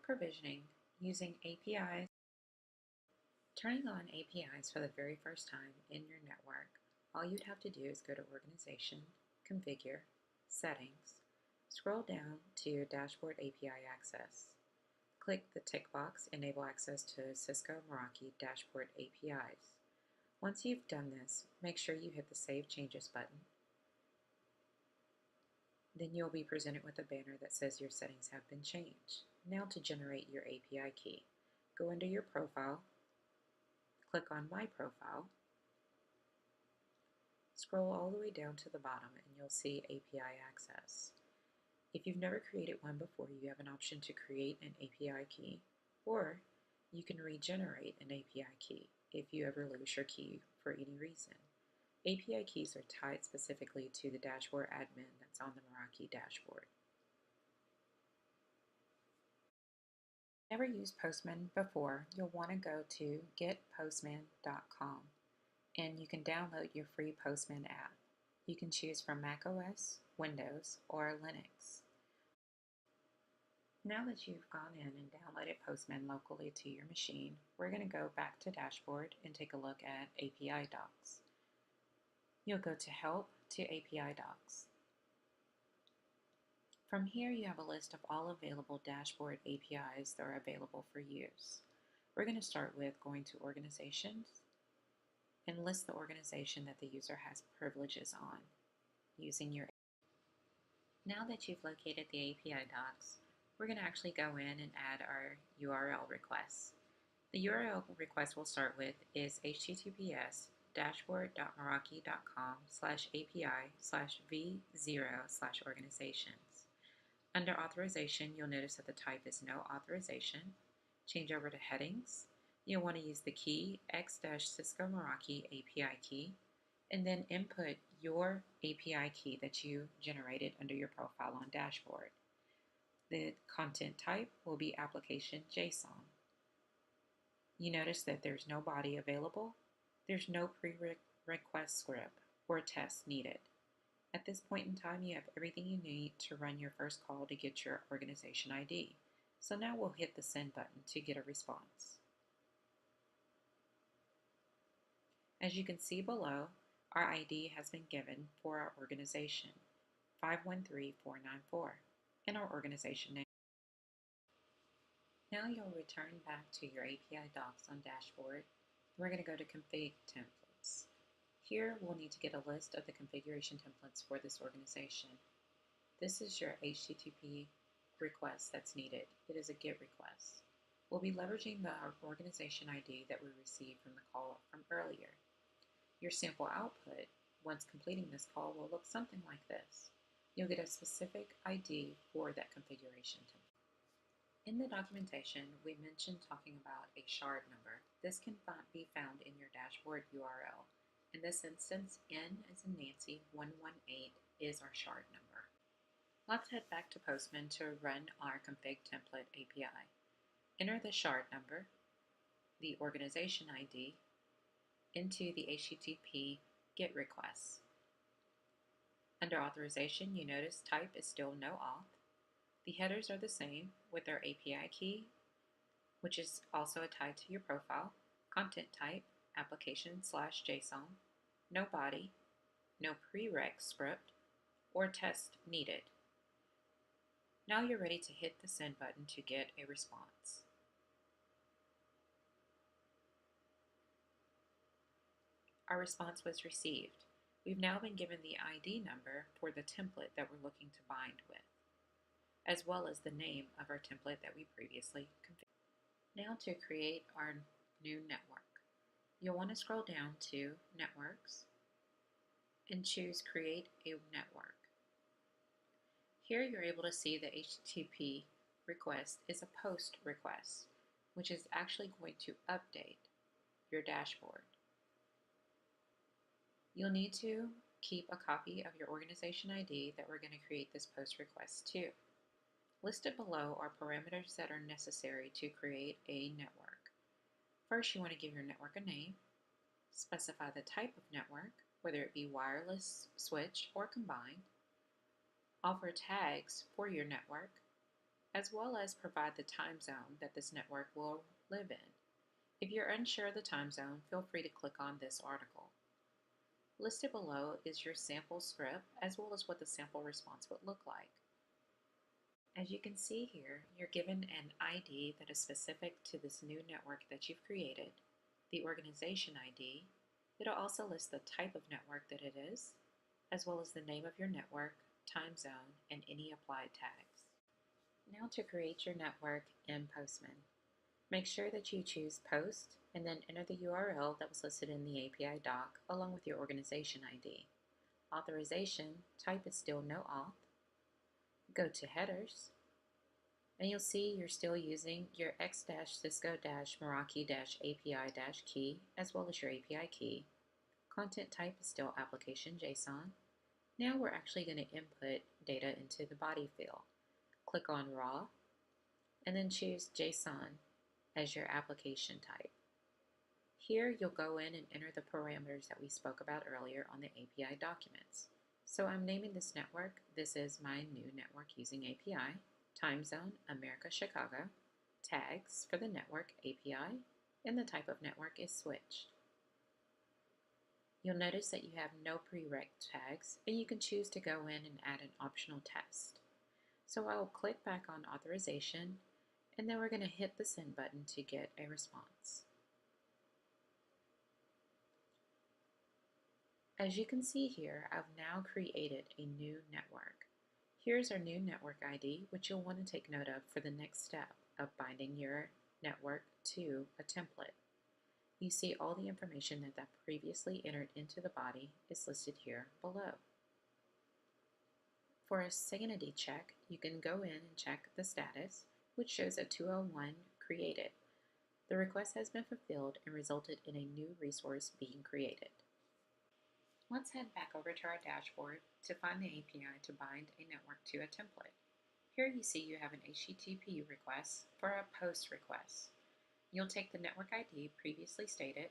provisioning using APIs. Turning on APIs for the very first time in your network, all you'd have to do is go to Organization, Configure, Settings, scroll down to Dashboard API Access. Click the tick box, Enable Access to Cisco Meraki Dashboard APIs. Once you've done this, make sure you hit the Save Changes button. Then you'll be presented with a banner that says your settings have been changed. Now to generate your API key, go into your profile, click on My Profile, scroll all the way down to the bottom and you'll see API Access. If you've never created one before, you have an option to create an API key, or you can regenerate an API key if you ever lose your key for any reason. API keys are tied specifically to the dashboard admin that's on the Meraki dashboard. Never used Postman before, you'll want to go to getpostman.com and you can download your free Postman app. You can choose from macOS, Windows, or Linux. Now that you've gone in and downloaded Postman locally to your machine, we're going to go back to Dashboard and take a look at API Docs. You'll go to Help to API Docs. From here, you have a list of all available dashboard APIs that are available for use. We're going to start with going to Organizations and list the organization that the user has privileges on using your. Now that you've located the API docs, we're going to actually go in and add our URL requests. The URL request we'll start with is https://api/v0/organizations. Under Authorization, you'll notice that the type is No Authorization. Change over to Headings. You'll want to use the key x-Cisco Meraki API key, and then input your API key that you generated under your profile on Dashboard. The content type will be application JSON. You notice that there's no body available. There's no pre-request script or test needed. At this point in time, you have everything you need to run your first call to get your organization ID. So now we'll hit the send button to get a response. As you can see below, our ID has been given for our organization, 513494, and our organization name. Now you'll return back to your API docs on Dashboard. We're going to go to Config Templates. Here we'll need to get a list of the configuration templates for this organization. This is your HTTP request that's needed. It is a GET request. We'll be leveraging the organization ID that we received from the call from earlier. Your sample output, once completing this call, will look something like this. You'll get a specific ID for that configuration template. In the documentation, we mentioned talking about a shard number. This can be found in your dashboard URL. In this instance, N as in Nancy 118 is our shard number. Let's head back to Postman to run our config template API. Enter the shard number, the organization ID, into the HTTP GET request. Under Authorization, you notice type is still No Auth. The headers are the same with our API key, which is also tied to your profile, content type, application/JSON, no body, no prereq script, or test needed. Now you're ready to hit the send button to get a response. Our response was received. We've now been given the ID number for the template that we're looking to bind with, as well as the name of our template that we previously configured. Now to create our new network, you'll want to scroll down to Networks and choose Create a Network. Here you're able to see the HTTP request is a post request, which is actually going to update your dashboard. You'll need to keep a copy of your organization ID that we're going to create this post request to. Listed below are parameters that are necessary to create a network. First, you want to give your network a name, specify the type of network, whether it be wireless, switch, or combined, offer tags for your network, as well as provide the time zone that this network will live in. If you're unsure of the time zone, feel free to click on this article. Listed below is your sample script as well as what the sample response would look like. As you can see here, you're given an ID that is specific to this new network that you've created, the organization ID. It'll also list the type of network that it is, as well as the name of your network, time zone, and any applied tags. Now to create your network in Postman. Make sure that you choose Post and then enter the URL that was listed in the API doc along with your organization ID. Authorization, type is still no auth. Go to Headers, and you'll see you're still using your x-cisco-meraki-api-key as well as your API key. Content type is still application JSON. Now we're actually going to input data into the body field. Click on Raw, and then choose JSON as your application type. Here you'll go in and enter the parameters that we spoke about earlier on the API documents. So I'm naming this network. This is my new network using API. Time zone, America, Chicago. Tags for the network, API. And the type of network is switched. You'll notice that you have no prereq tags, and you can choose to go in and add an optional test. So I will click back on authorization, and then we're going to hit the send button to get a response. As you can see here, I've now created a new network. Here's our new network ID, which you'll want to take note of for the next step of binding your network to a template. You see all the information that previously entered into the body is listed here below. For a sanity check, you can go in and check the status, which shows a 201 created. The request has been fulfilled and resulted in a new resource being created. Let's head back over to our dashboard to find the API to bind a network to a template. Here you see you have an HTTP request for a POST request. You'll take the network ID previously stated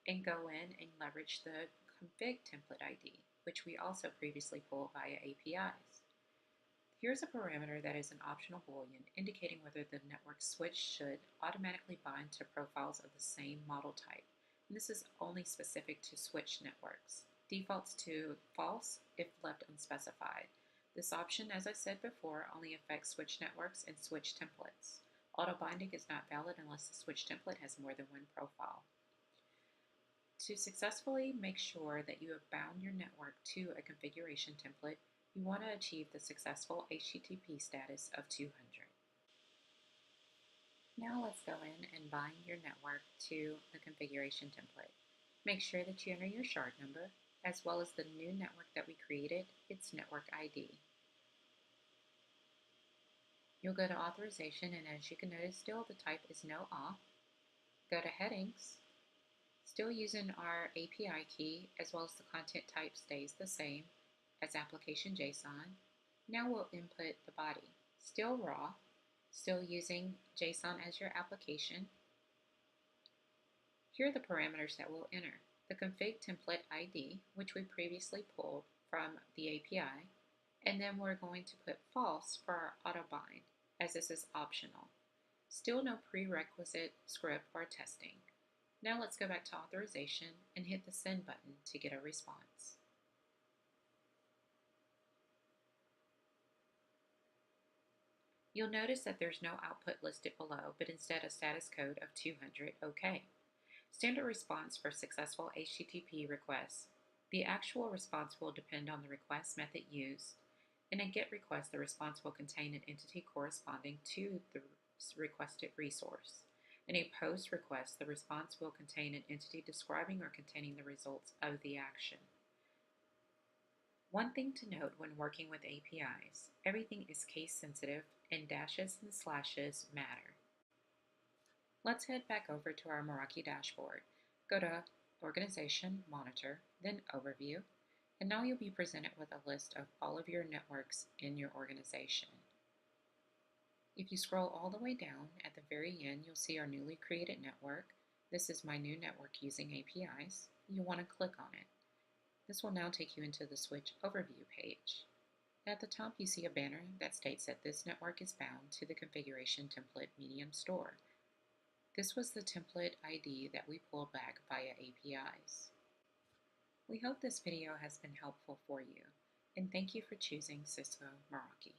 and go in and leverage the config template ID, which we also previously pulled via APIs. Here's a parameter that is an optional boolean indicating whether the network switch should automatically bind to profiles of the same model type. And this is only specific to switch networks. Defaults to false if left unspecified. This option, as I said before, only affects switch networks and switch templates. Auto binding is not valid unless the switch template has more than one profile. To successfully make sure that you have bound your network to a configuration template, you want to achieve the successful HTTP status of 200. Now let's go in and bind your network to the configuration template. Make sure that you enter your shard number, as well as the new network that we created, its network ID. You'll go to authorization, and as you can notice, still the type is no auth. Go to headings. Still using our API key, as well as the content type stays the same as application JSON. Now we'll input the body. Still raw, still using JSON as your application. Here are the parameters that we'll enter. The config template ID, which we previously pulled from the API, and then we're going to put false for our auto bind, as this is optional. Still no prerequisite script or testing. Now let's go back to authorization and hit the send button to get a response. You'll notice that there's no output listed below, but instead a status code of 200 OK. Standard response for successful HTTP requests. The actual response will depend on the request method used. In a GET request, the response will contain an entity corresponding to the requested resource. In a POST request, the response will contain an entity describing or containing the results of the action. One thing to note when working with APIs, everything is case sensitive and dashes and slashes matter. Let's head back over to our Meraki dashboard. Go to Organization, Monitor, then Overview, and now you'll be presented with a list of all of your networks in your organization. If you scroll all the way down, at the very end, you'll see our newly created network. This is my new network using APIs. You'll want to click on it. This will now take you into the Switch Overview page. At the top, you see a banner that states that this network is bound to the configuration template medium store. This was the template ID that we pulled back via APIs. We hope this video has been helpful for you, and thank you for choosing Cisco Meraki.